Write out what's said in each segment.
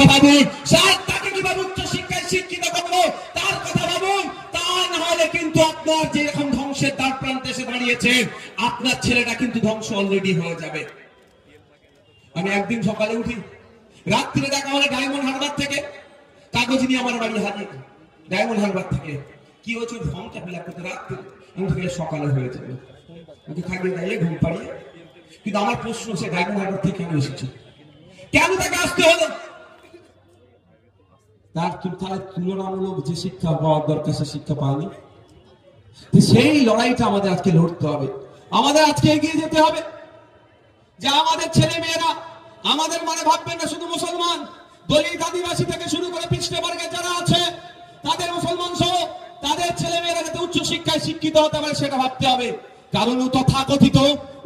কথা ভাবুন, স্যার তাকে কিভাবে উচ্চ শিক্ষায় শিক্ষিত করবো তার কথা ভাবুন। তা না হলে কিন্তু আপনার যে রকম ধ্বংসের দ্বার প্রান্তে এসে দাঁড়িয়েছে, আপনার ছেলেটা কিন্তু ধ্বংস অলরেডি হয়ে যাবে। আমি একদিন সকালে উঠি, রাত্রিরে দেখা হলে ডায়মন্ড হারবার থেকে কাগজ নিয়ে আমার বাড়ি হাজির। ডায়মন্ড হারবার থেকে কি হচ্ছে, ফর্মটা ফিল আপ করতে রাত্রি, আমি থেকে সকালে হয়ে যাবে, আমাকে খাইয়ে দাঁড়িয়ে ঘুম পাড়িয়ে। কিন্তু আমার প্রশ্ন, সে ডায়মন্ড হারবার থেকে কেন এসেছে, কেন তাকে আসতে হলো? তার তুলনামূলক যে শিক্ষা পাওয়ার দরকার সে শিক্ষা পায়নি। সেই লড়াইটা আমাদের আজকে লড়তে হবে, আমাদের আজকে এগিয়ে যেতে হবে। যে আমাদের ছেলে মেয়েরা, আমাদের মানে ভাববেন না শুধু মুসলমান, দলিত আদিবাসী থেকে শুরু করে পিছড়ে বর্গের যারা আছে তাদের, মুসলমান সহ তাদের ছেলে মেয়েরা যাতে উচ্চ শিক্ষায় শিক্ষিত হতে পারে সেটা ভাবতে হবে। কারণ তথাকথিত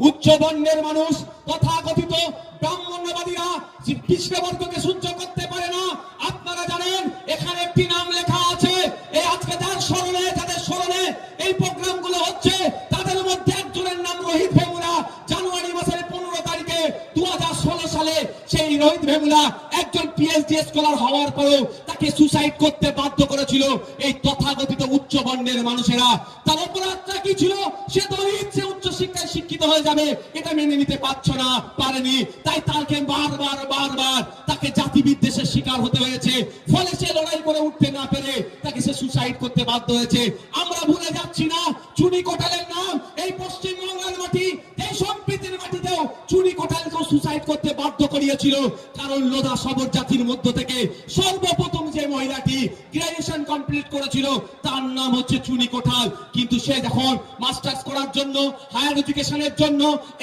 উচ্চ বর্ণের মানুষ, তথাকথিত ব্রাহ্মণ্যবাদীরা পিছড়ে বর্গকে সহ্য করতে পারে না। আপনারা জানেন এখানে একটি নাম লেখা আছে, এই আজকে যার স্মরণে, যাদের স্মরণে এই প্রোগ্রাম গুলো হচ্ছে, তাদের মধ্যে একজনের নাম রোহিত ভেমুলা। জানুয়ারি মাসের 15 তারিখে 2016 সালে সেই রোহিত ভেমুলা একজন পিএইচডি স্কলার হওয়ার পরেও তাকে সুসাইড করতে বাধ্য করেছিল এই তথাকথিত উচ্চ বর্ণের মানুষেরা। তার অপরাধটা কি ছিল? সে দলিত, সে উচ্চ শিক্ষায় শিক্ষিত হয়ে যাবে এটা মেনে নিতে পারেনি, তাই তাকে বারবার তাকে জাতি বিদ্বেষের শিকার হতে হয়েছে। ফলে সে লড়াই করে উঠতে না পেরে তাকে সে সুসাইড করতে বাধ্য হয়েছে। আমরা ভুলে যাচ্ছি না চুনি কোটালের নাম, এই পশ্চিমবঙ্গের মাটি, এই সম্প্রীতির মাটিতেও চুনি কোটালকেও সুসাইড করতে বাধ্য করিয়েছিল। কারণ লোধা সবর জাতির মধ্য থেকে সর্বপ্রথম যে মহিলাটি গ্রাজুয়েশন কমপ্লিট করেছিল তার নাম হচ্ছে চুনি কোটাল। কিন্তু সে যখন মাস্টার্স করার জন্য, হায়ার এডুকেশনের জন্য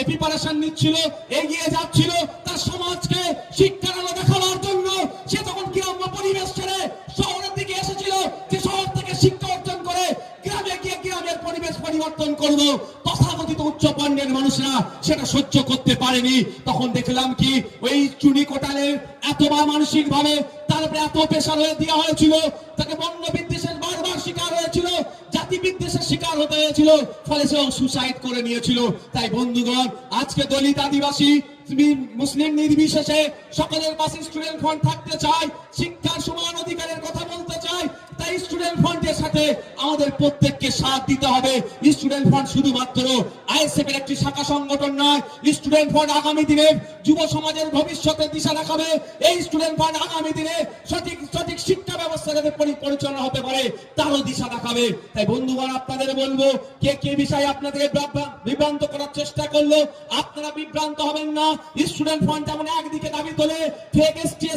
প্রিপারেশন নিচ্ছিল, এগিয়ে যাচ্ছিল তার সমাজকে শিক্ষার আলো দেখানোর জন্য, সে তখন গ্রাম্য পরিবেশ ছেড়ে শহরের দিকে এসেছিল, যে শহর থেকে শিক্ষা অর্জন করে গ্রামে গিয়ে গ্রামের পরিবেশ পরিবর্তন করবো। তথাকথিত উচ্চ বর্ণের মানুষরা সেটা সহ্য করতে পারেনি। তখন দেখলাম কি, ওই চুনি কোটালের এতবার মানসিক ভাবে তারপরে এত প্রেশার হয়ে দেওয়া হয়েছিল, তাকে বর্ণ বিদ্বেষের বারবার শিকার হয়েছিল, জাতি বিদ্বেষের শিকার হতে হয়েছিল, ফলে সে সুসাইড করে নিয়েছিল। তাই বন্ধুগণ, আজকে দলিত আদিবাসী মুসলিম নির্বিশেষে সকলের পাশে স্টুডেন্ট ফ্রন্ট থাকতে চায়, শিক্ষার সমান অধিকারের কথা বলতে চায়। তাই স্টুডেন্ট ফ্রন্টের সাথে আমাদের প্রত্যেককে সাথ দিতে হবে। স্টুডেন্ট ফ্রন্ট শুধুমাত্র আইএসএফ এর একটি শাখা সংগঠন নয়, স্টুডেন্ট ফ্রন্ট আগামী দিনে যুব সমাজের ভবিষ্যতের দিশা দেখাবে। এই স্টুডেন্ট ফ্রন্ট আগামী দিনে সঠিক শিক্ষা ব্যবস্থা যাতে পরিচালনা হতে পারে তারও দিশা দেখাবে। তাই বন্ধুগণ, আপনাদের বলবো, কে বিষয়ে আপনাদেরকে বিভ্রান্ত করার চেষ্টা করলো, আপনারা বিভ্রান্ত হবেন না। স্টুডেন্ট ফ্রন্ট যেমন একদিকে দাবি তোলে ফেক এসটি